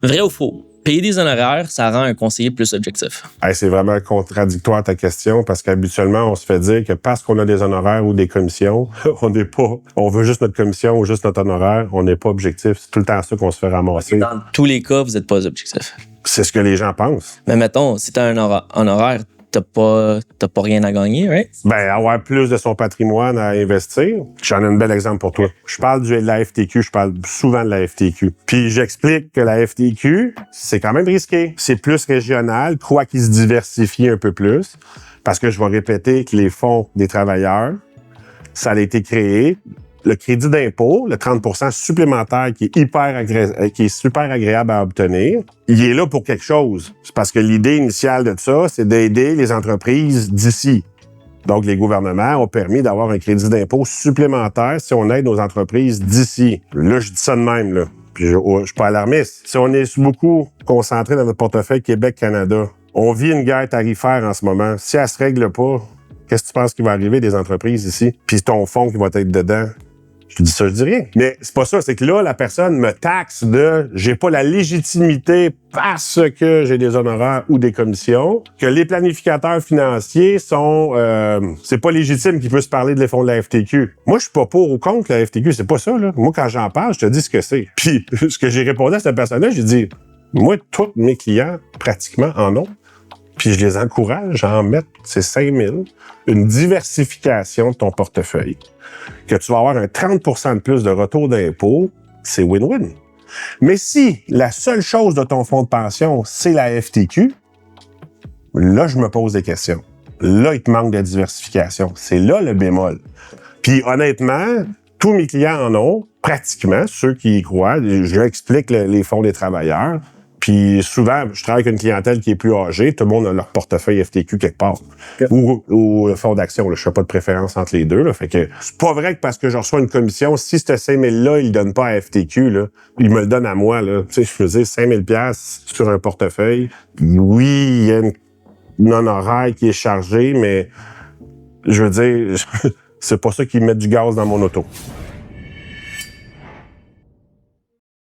Vrai ou faux? Payer des honoraires, ça rend un conseiller plus objectif. Hey, c'est vraiment contradictoire ta question parce qu'habituellement, on se fait dire que parce qu'on a des honoraires ou des commissions, on veut juste notre commission ou juste notre honoraire, on n'est pas objectif. C'est tout le temps ça qu'on se fait ramasser. Dans tous les cas, vous n'êtes pas objectif. C'est ce que les gens pensent. Mais mettons, si tu as un honoraire, t'as pas rien à gagner, right? Ben, avoir plus de son patrimoine à investir. J'en ai un bel exemple pour toi. Je parle de la FTQ, je parle souvent de la FTQ. Puis j'explique que la FTQ, c'est quand même risqué. C'est plus régional, quoi qu'il se diversifie un peu plus. Parce que je vais répéter que les fonds des travailleurs, ça a été créé. Le crédit d'impôt, le 30% supplémentaire qui est super agréable à obtenir, il est là pour quelque chose. C'est parce que l'idée initiale de ça, c'est d'aider les entreprises d'ici. Donc, les gouvernements ont permis d'avoir un crédit d'impôt supplémentaire si on aide nos entreprises d'ici. Là, je dis ça de même, là. Puis je suis pas alarmiste. Si on est beaucoup concentré dans notre portefeuille Québec-Canada, on vit une guerre tarifaire en ce moment. Si elle se règle pas, qu'est-ce que tu penses qui va arriver des entreprises ici? Puis ton fonds qui va être dedans? Je dis ça, je dis rien. Mais c'est pas ça, c'est que là, la personne me taxe de j'ai pas la légitimité parce que j'ai des honoraires ou des commissions, que les planificateurs financiers sont c'est pas légitime qu'ils puissent parler des fonds de la FTQ. Moi, je suis pas pour ou contre la FTQ, c'est pas ça, là. Moi, quand j'en parle, je te dis ce que c'est. Puis, ce que j'ai répondu à cette personne-là, j'ai dit moi, tous mes clients, pratiquement, en ont. Puis je les encourage à en mettre, c'est 5 000, une diversification de ton portefeuille, que tu vas avoir un 30% de plus de retour d'impôt, c'est win-win. Mais si la seule chose de ton fonds de pension, c'est la FTQ, là, je me pose des questions. Là, il te manque de diversification. C'est là le bémol. Puis honnêtement, tous mes clients en ont, pratiquement, ceux qui y croient. Je leur explique les fonds des travailleurs. Puis souvent, je travaille avec une clientèle qui est plus âgée. Tout le monde a leur portefeuille FTQ quelque part. Okay. Ou fonds d'action. Là. Je fais pas de préférence entre les deux. Là. Fait que c'est pas vrai que parce que je reçois une commission, si ce 5 000-là, il le donne pas à FTQ, là, il me le donne à moi. Là. Tu sais, je veux dire, 5 000 $ sur un portefeuille. Oui, il y a une honoraire qui est chargée, mais je veux dire, c'est pas ça qui met du gaz dans mon auto.